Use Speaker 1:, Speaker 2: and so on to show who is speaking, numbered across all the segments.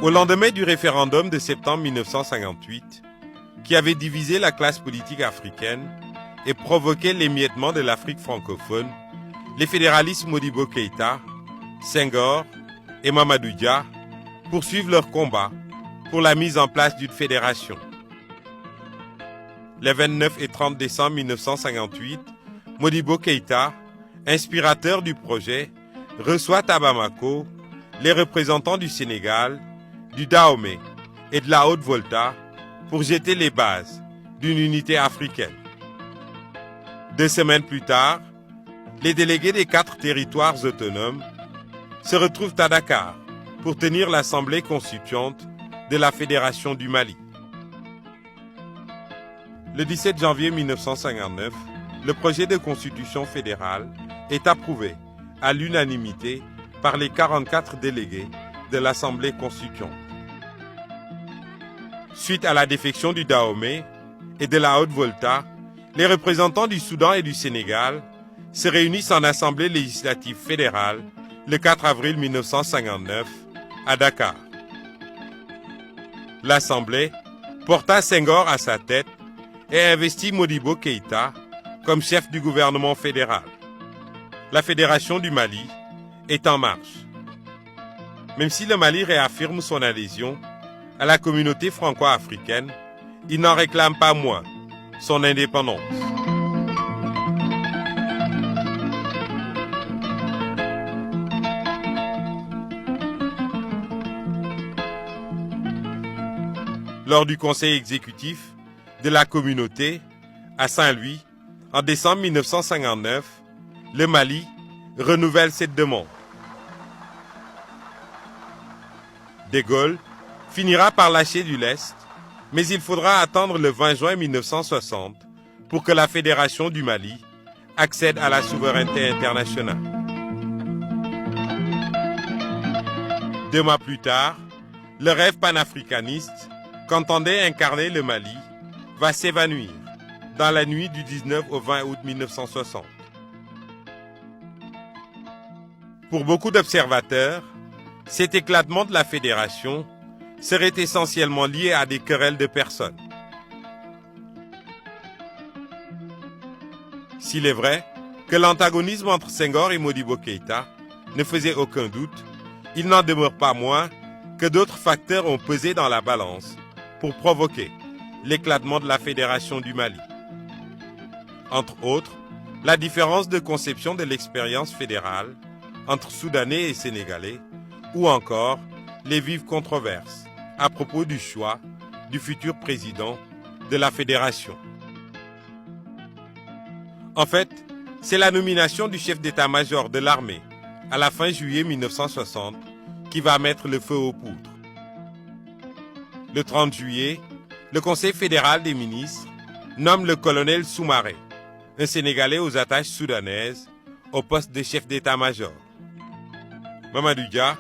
Speaker 1: Au lendemain du référendum de septembre 1958, qui avait divisé la classe politique africaine et provoqué l'émiettement de l'Afrique francophone, les fédéralistes Modibo Keïta, Senghor et Mamadou Dia poursuivent leur combat pour la mise en place d'une fédération. Les 29 et 30 décembre 1958, Modibo Keïta, inspirateur du projet, reçoit à Bamako les représentants du Sénégal, du Dahomey et de la Haute-Volta pour jeter les bases d'une unité africaine. 2 semaines plus tard, les délégués des 4 territoires autonomes se retrouvent à Dakar pour tenir l'Assemblée constituante de la Fédération du Mali. Le 17 janvier 1959, le projet de constitution fédérale est approuvé à l'unanimité par les 44 délégués de l'Assemblée constituante. Suite à la défection du Dahomey et de la Haute-Volta, les représentants du Soudan et du Sénégal se réunissent en Assemblée législative fédérale le 4 avril 1959 à Dakar. L'Assemblée porta Senghor à sa tête et investit Modibo Keïta comme chef du gouvernement fédéral. La Fédération du Mali est en marche. Même si le Mali réaffirme son adhésion à la communauté franco-africaine, il n'en réclame pas moins son indépendance. Lors du conseil exécutif de la communauté à Saint-Louis, en décembre 1959, le Mali renouvelle cette demande. De Gaulle finira par lâcher du lest, mais il faudra attendre le 20 juin 1960 pour que la Fédération du Mali accède à la souveraineté internationale. 2 mois plus tard, le rêve panafricaniste qu'entendait incarner le Mali va s'évanouir dans la nuit du 19 au 20 août 1960. Pour beaucoup d'observateurs, cet éclatement de la fédération serait essentiellement lié à des querelles de personnes. S'il est vrai que l'antagonisme entre Senghor et Modibo Keïta ne faisait aucun doute, il n'en demeure pas moins que d'autres facteurs ont pesé dans la balance pour provoquer l'éclatement de la Fédération du Mali. Entre autres, la différence de conception de l'expérience fédérale entre Soudanais et Sénégalais, ou encore les vives controverses à propos du choix du futur président de la Fédération. En fait, c'est la nomination du chef d'état-major de l'armée à la fin juillet 1960 qui va mettre le feu aux poudres. Le 30 juillet, le Conseil fédéral des ministres nomme le colonel Soumaré, un Sénégalais aux attaches soudanaises, au poste de chef d'état-major. Mamadou Dia,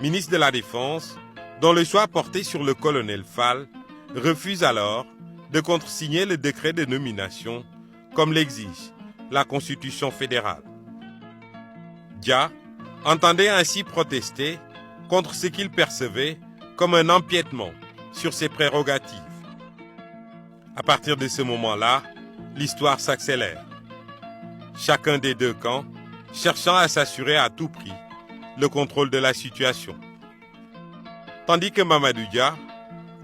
Speaker 1: ministre de la Défense, dont le choix portait sur le colonel Fall, refuse alors de contresigner le décret de nomination comme l'exige la Constitution fédérale. Dia entendait ainsi protester contre ce qu'il percevait comme un empiètement sur ses prérogatives. À partir de ce moment-là, l'histoire s'accélère. Chacun des 2 camps cherchant à s'assurer à tout prix le contrôle de la situation. Tandis que Mamadou Dia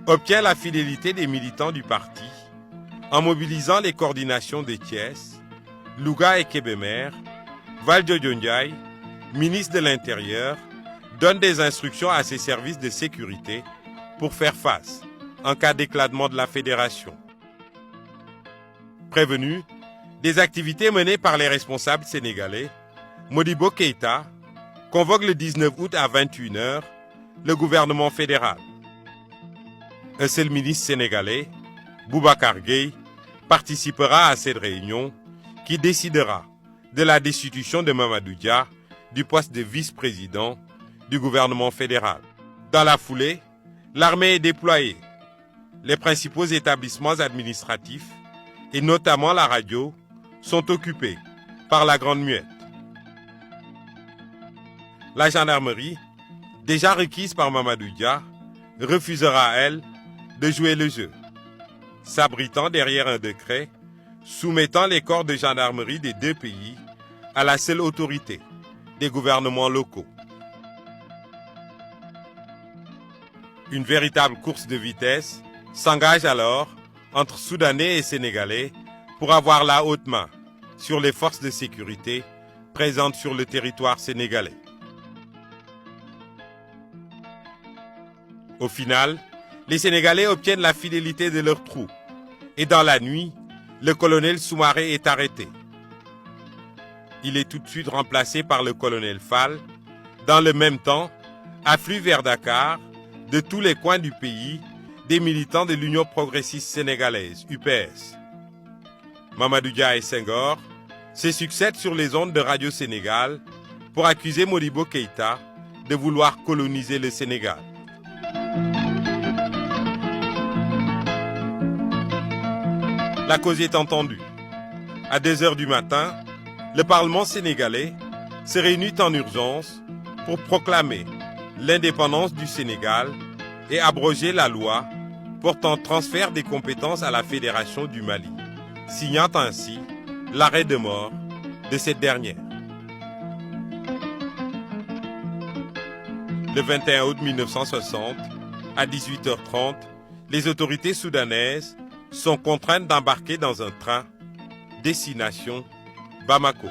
Speaker 1: obtient la fidélité des militants du parti en mobilisant les coordinations de Thiès, Louga et Kébémer, Valdiodio Ndiaye, ministre de l'Intérieur, donne des instructions à ses services de sécurité pour faire face en cas d'éclatement de la Fédération. Prévenu des activités menées par les responsables sénégalais, Modibo Keïta convoque le 19 août à 21h le gouvernement fédéral. Un seul ministre sénégalais, Boubacar Gueye, participera à cette réunion qui décidera de la destitution de Mamadou Dia du poste de vice-président du gouvernement fédéral. Dans la foulée, l'armée est déployée. Les principaux établissements administratifs, et notamment la radio, sont occupés par la Grande Muette. La gendarmerie, déjà requise par Mamadou Dia, refusera, elle, de jouer le jeu, s'abritant derrière un décret, soumettant les corps de gendarmerie des deux pays à la seule autorité des gouvernements locaux. Une véritable course de vitesse s'engage alors entre Soudanais et Sénégalais pour avoir la haute main sur les forces de sécurité présentes sur le territoire sénégalais. Au final, les Sénégalais obtiennent la fidélité de leurs troupes et dans la nuit, le colonel Soumaré est arrêté. Il est tout de suite remplacé par le colonel Fall. Dans le même temps, affluent vers Dakar, de tous les coins du pays, des militants de l'Union progressiste sénégalaise, UPS. Mamadou Dia et Senghor se succèdent sur les ondes de Radio Sénégal pour accuser Modibo Keïta de vouloir coloniser le Sénégal. La cause est entendue. À 2 heures du matin, le Parlement sénégalais se réunit en urgence pour proclamer l'indépendance du Sénégal et abroger la loi portant transfert des compétences à la Fédération du Mali, signant ainsi l'arrêt de mort de cette dernière. Le 21 août 1960, à 18h30, les autorités soudanaises sont contraintes d'embarquer dans un train destination Bamako.